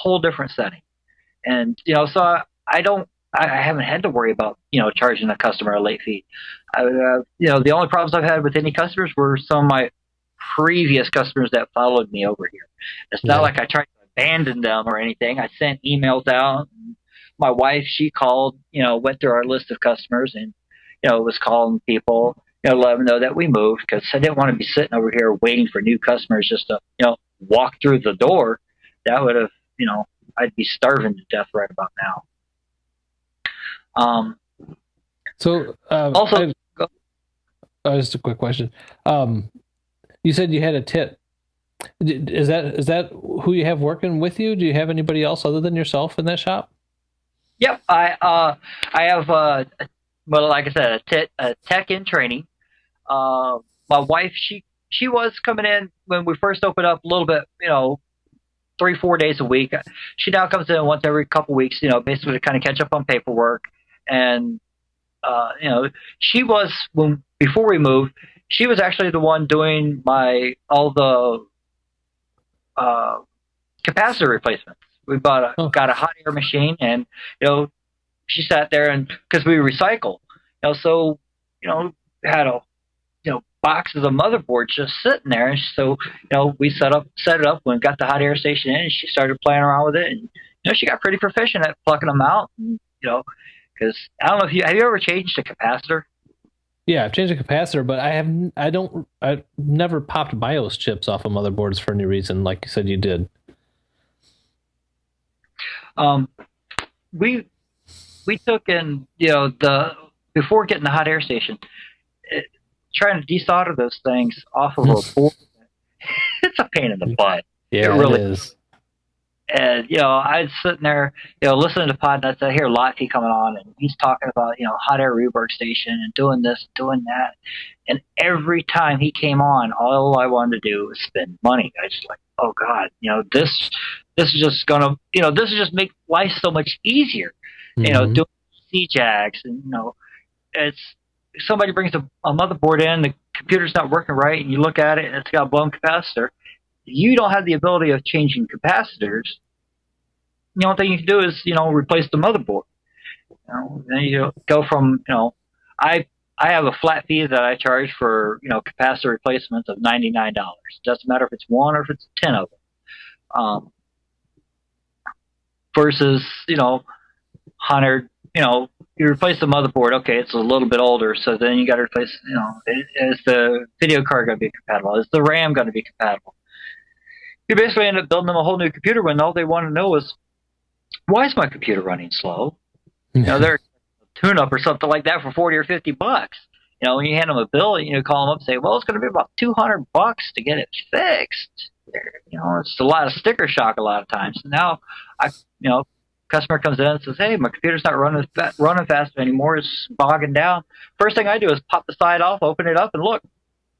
whole different setting. And, so I haven't had to worry about, charging a customer a late fee. The only problems I've had with any customers were some of my previous customers that followed me over here. It's not like I tried to abandon them or anything. I sent emails out. My wife, she called, went through our list of customers and, was calling people, let them know that we moved, because I didn't want to be sitting over here waiting for new customers just to, walk through the door. That would have, I'd be starving to death right about now. Also, just a quick question. You said you had a tit. Is that who you have working with you? Do you have anybody else other than yourself in that shop? Yep, I have like I said, a tech in training. My wife, she was coming in when we first opened up a little bit, 3-4 days a week. She now comes in once every couple weeks, basically to kind of catch up on paperwork. And she was, before we moved, she was actually the one doing all the capacitor replacements. We got a hot air machine, and she sat there, and because we recycle, so had a boxes of motherboards just sitting there, and so we set it up when we got the hot air station in, and she started playing around with it, and she got pretty proficient at plucking them out, and, because I don't know if have you ever changed a capacitor? Yeah, I've changed a capacitor, but I've never popped BIOS chips off of motherboards for any reason, like you said you did. We took in, before getting the hot air station, trying to desolder those things off of a board, it's a pain in the butt. Yeah, it really is. And, I was sitting there, listening to Podnutz. I hear Lottie coming on, and he's talking about, hot air rework station and doing this, doing that. And every time he came on, all I wanted to do was spend money. I just like, oh God, this is just gonna, this is just make life so much easier. Doing C-jacks, and it's somebody brings a motherboard in, the computer's not working right, and you look at it and it's got a blown capacitor. You don't have the ability of changing capacitors. The only thing you can do is replace the motherboard. Then you go from I have a flat fee that I charge for capacitor replacements of $99. Doesn't matter if it's one or if it's 10 of them. Versus 100. You replace the motherboard. Okay, it's a little bit older, so then you got to replace. Is the video card going to be compatible? Is the RAM going to be compatible? You basically end up building them a whole new computer when all they want to know is, why is my computer running slow? They're a tune-up or something like that for $40 or $50. When you hand them a bill, call them up and say, well, it's going to be about $200 to get it fixed. It's a lot of sticker shock a lot of times. Now, customer comes in and says, hey, my computer's not running fast anymore. It's bogging down. First thing I do is pop the side off, open it up, and look.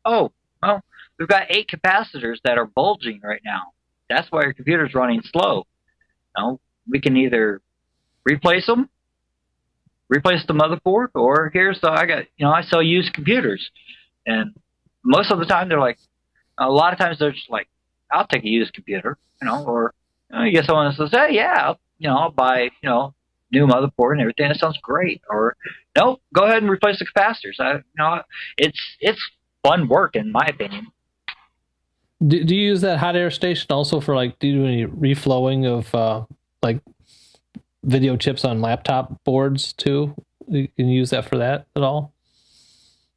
Oh, well, we've got 8 capacitors that are bulging right now. That's why your computer's running slow. We can either replace them, replace the motherboard, or I sell used computers. And most of the time they're like, a lot of times they're just like, I'll take a used computer, or you get someone that says, hey, yeah, I'll buy, new motherboard and everything. That sounds great. Or, no, go ahead and replace the capacitors. It's fun work, in my opinion. Do you use that hot air station also for, do you do any reflowing of, video chips on laptop boards, too? You can use that for that at all?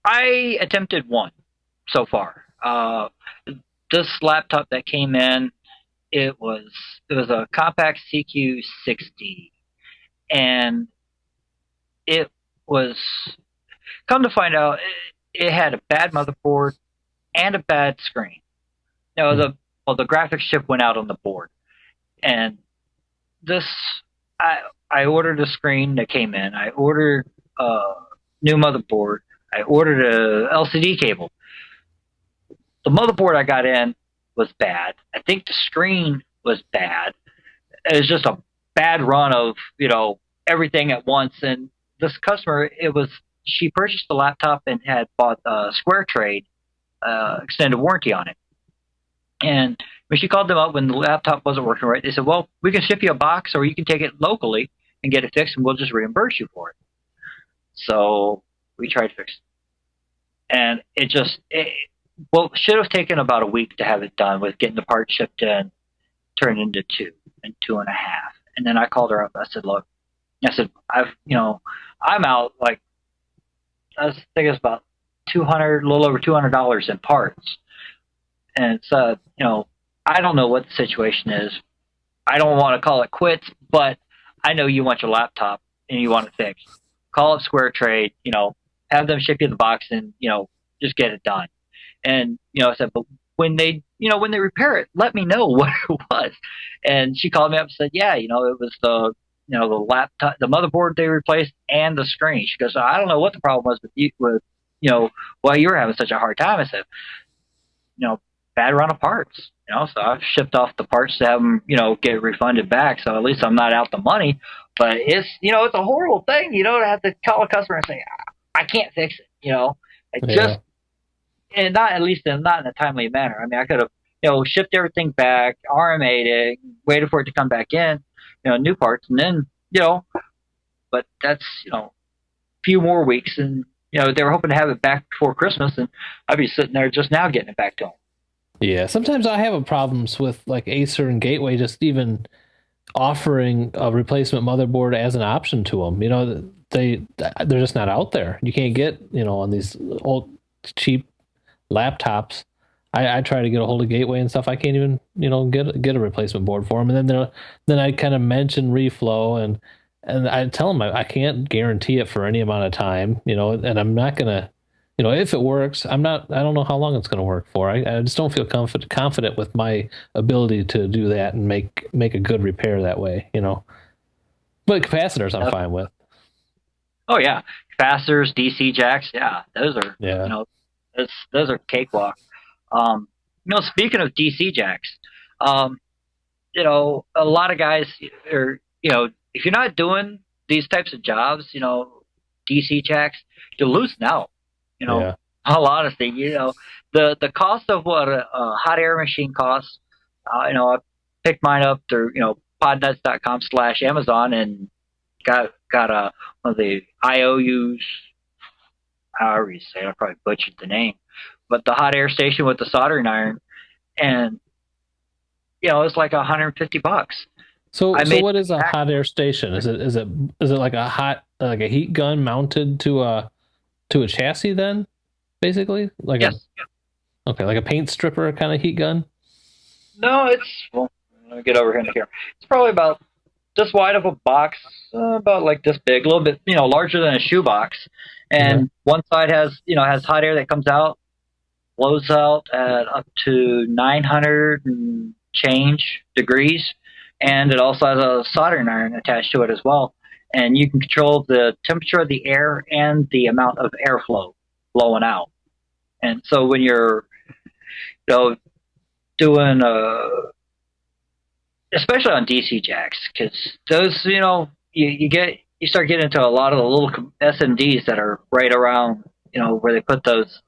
I attempted one so far. This laptop that came in, it was a compact CQ60, and it was, come to find out, it had a bad motherboard and a bad screen. The graphics chip went out on the board, and I ordered a screen that came in. I ordered a new motherboard. I ordered a LCD cable. The motherboard I got in was bad. I think the screen was bad. It was just a bad run of, everything at once. And this customer, she purchased the laptop and had bought SquareTrade extended warranty on it. And When she called them up when the laptop wasn't working right, they said, well, we can ship you a box or you can take it locally and get it fixed and we'll just reimburse you for it. So we tried to fix it. And should have taken about a week to have it done with getting the part shipped in, turned into 2.5. And then I called her up. I said, look, I'm out like, I think it's about a little over $200 in parts. And so, I don't know what the situation is. I don't want to call it quits, but I know you want your laptop and you want it fixed. Call up SquareTrade, have them ship you the box and, just get it done. And, I said, but when they repair it, let me know what it was. And she called me up and said, yeah, it was the laptop, the motherboard they replaced and the screen. She goes, I don't know what the problem was why you were having such a hard time. I said, bad run of parts, so I've shipped off the parts to have them, get refunded back. So at least I'm not out the money, but it's a horrible thing, to have to call a customer and say, I can't fix it, and not in a timely manner. I mean, I could have, shipped everything back, RMA'd it, waited for it to come back in, new parts, and then, but that's, a few more weeks, and, they were hoping to have it back before Christmas, and I'd be sitting there just now getting it back to them. Yeah, sometimes I have problems with like Acer and Gateway just even offering a replacement motherboard as an option to them. They're just not out there. You can't get, on these old cheap laptops. I try to get a hold of Gateway and stuff. I can't even, get a replacement board for them. And then I kind of mention reflow and I tell them I can't guarantee it for any amount of time, and I'm not gonna, if it works, I don't know how long it's going to work for. I just don't feel confident with my ability to do that and make a good repair that way, But capacitors I'm fine with. Oh yeah, capacitors, DC jacks, yeah, those are those are cakewalk. Speaking of DC jacks, a lot of guys are, if you're not doing these types of jobs, DC jacks, you're losing out. All honesty, the cost of what a hot air machine costs, I picked mine up through, podnutz.com/Amazon and got one of the IOUs, however you say it, I probably butchered the name, but the hot air station with the soldering iron, and, it's like $150. So what is a hot air station? Is it like a heat gun mounted to a chassis then? Basically, yes. Okay, like a paint stripper kind of heat gun. No, let me get over here. It's probably about this wide of a box, about like this big, a little bit, larger than a shoebox. And one side has hot air that comes out, blows out at up to 900 and change degrees, and it also has a soldering iron attached to it as well. And you can control the temperature of the air and the amount of airflow blowing out. And so when you're, doing, especially on DC jacks, because those, you start getting into a lot of the little SMDs that are right around, where they put those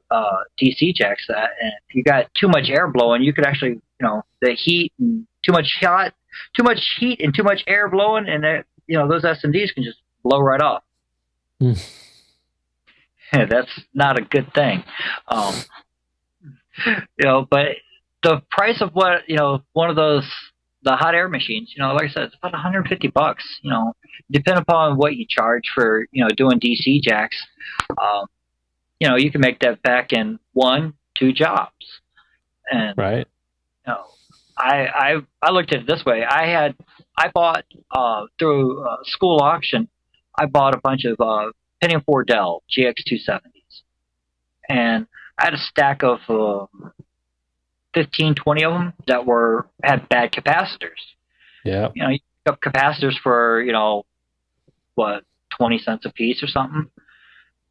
DC jacks at. And if you got too much air blowing, you could actually, the heat and too much heat and too much air blowing, and those SMDs can just blow right off. That's not a good thing. But the price of what, one of those, the hot air machines, like I said, it's about $150, depending upon what you charge for, doing DC jacks, you can make that back in 1-2 jobs. And, right. I looked at it this way. I bought, through a school auction, I bought a bunch of, Pentium 4 Dell GX270s, and I had a stack of 15, 20 of them that had bad capacitors. Yeah, you pick up capacitors for 20 cents a piece or something,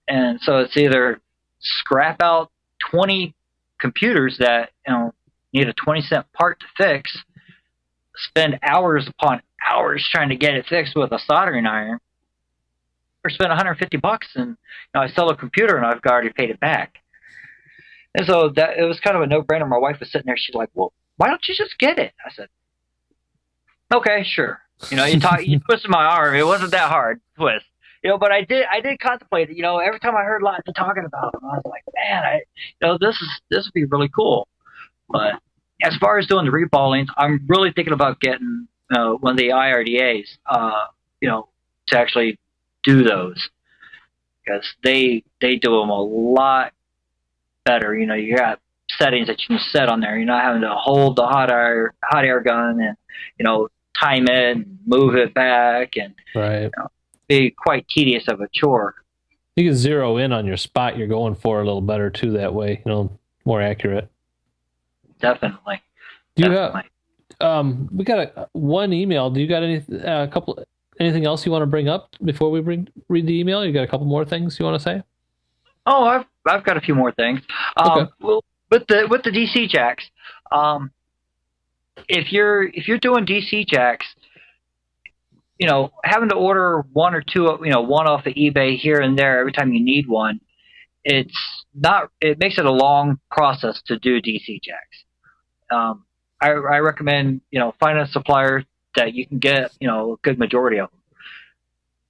and so it's either scrap out 20 computers that need a 20-cent part to fix, spend hours upon hours trying to get it fixed with a soldering iron, or spend $150 and I sell a computer and I've already paid it back. And so that it was kind of a no-brainer. My wife was sitting there. She's like, "Well, why don't you just get it? I said, okay, sure. You twisted my arm. It wasn't that hard to twist. But I did contemplate it. Every time I heard lots of talking about them, I was like, man, this would be really cool. But as far as doing the reballings, I'm really thinking about getting one of the IRDAs, to actually do those because they do them a lot better. You got settings that you can set on there. You're not having to hold the hot air gun and time it and move it back and Right. Be quite tedious of a chore. You can zero in on your spot you're going for a little better too that way, more accurate. Definitely. Do you have we got one email. Do you got anything else you want to bring up before we read the email? You got a couple more things you want to say? Oh, I've got a few more things. Okay. Well, with the DC jacks, if you're doing DC jacks, having to order one or two, one off of eBay here and there every time you need one, it makes it a long process to do DC jacks. I recommend, finding a supplier that you can get, a good majority of them.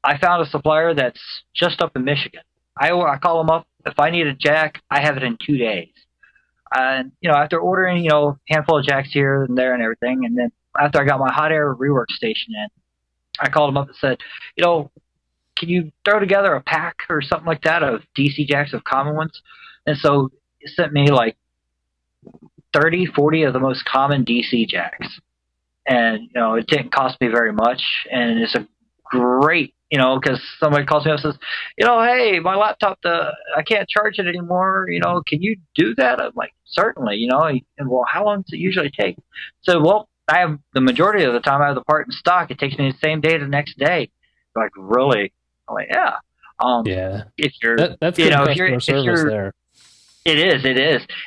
I found a supplier that's just up in Michigan. I call them up. If I need a jack, I have it in 2 days. And, after ordering, a handful of jacks here and there and everything, and then after I got my hot air rework station in, I called him up and said, can you throw together a pack or something like that of DC jacks of common ones? And so he sent me like 30, 40 of the most common DC jacks. And, it didn't cost me very much. And it's a great, because somebody calls me up and says, hey, my laptop, I can't charge it anymore. Can you do that? I'm like, certainly, and well, how long does it usually take? So, well, I have the majority of the time I have the part in stock. It takes me the same day to the next day. Like, really? I'm like, yeah. Yeah. If you're, that's good customer service there. It is.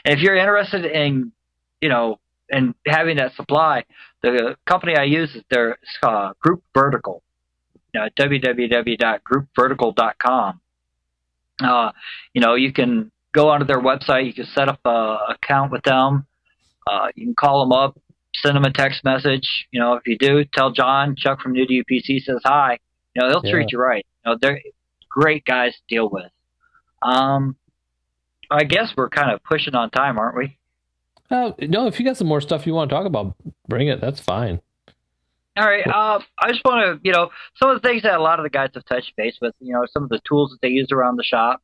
And if you're interested in, in having that supply, the company I use is their Group Vertical. www.groupvertical.com. You can go onto their website. You can set up an account with them. You can call them up, send them a text message. If you do, tell Chuck from New to UPC says hi. They'll treat you right. They're great guys to deal with. I guess we're kind of pushing on time, aren't we? No, if you got some more stuff you want to talk about, bring it. That's fine. All right. I just want to, some of the things that a lot of the guys have touched base with, some of the tools that they use around the shop,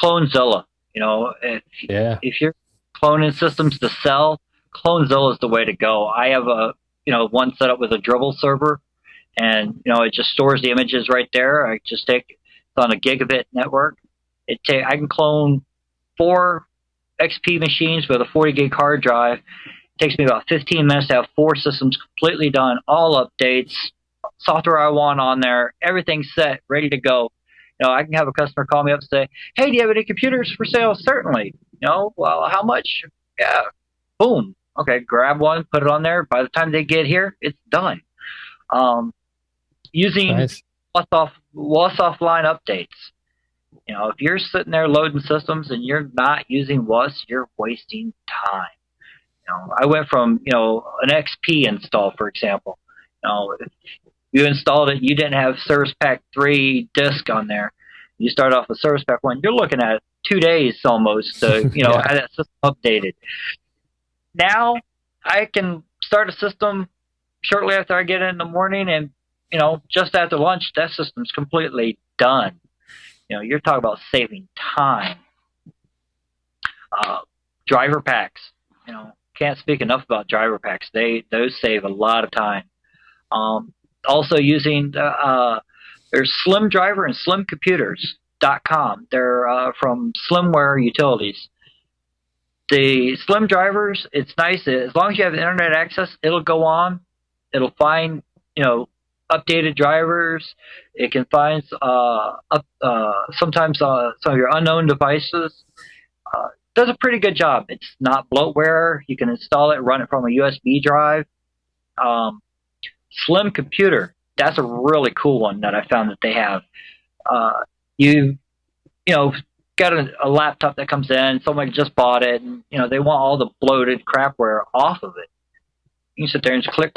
Clonezilla, if you're cloning systems to sell, Clonezilla is the way to go. I have one set up with a dribble server, and, it just stores the images right there. I just it's on a gigabit network. I can clone 4 XP machines with a 40 gig hard drive. It takes me about 15 minutes to have 4 systems completely done, all updates, software I want on there, everything set, ready to go. I can have a customer call me up and say, hey, do you have any computers for sale? Certainly. Well, how much? Yeah. Boom. Okay, grab one, put it on there. By the time they get here, it's done. Using Nice. WAS offline updates. If you're sitting there loading systems and you're not using WAS, you're wasting time. I went from, an XP install, for example. If you installed it, you didn't have Service Pack 3 disk on there. You start off with Service Pack 1. You're looking at 2 days almost to, Yeah. have that system updated. Now, I can start a system shortly after I get in the morning and, just after lunch, that system's completely done. You're talking about saving time. Driver packs, can't speak enough about driver packs. Those save a lot of time. Also using there's Slim Driver and SlimComputers.com. They're from Slimware Utilities. The Slim Drivers, it's nice. As long as you have internet access, it'll go on. It'll find, updated drivers. It can find sometimes some of your unknown devices. Does a pretty good job. It's not bloatware. You can install it, run it from a USB drive. Slim Computer, that's a really cool one that I found that they have. You got a laptop that comes in, somebody just bought it, and they want all the bloated crapware off of it. You can sit there and just click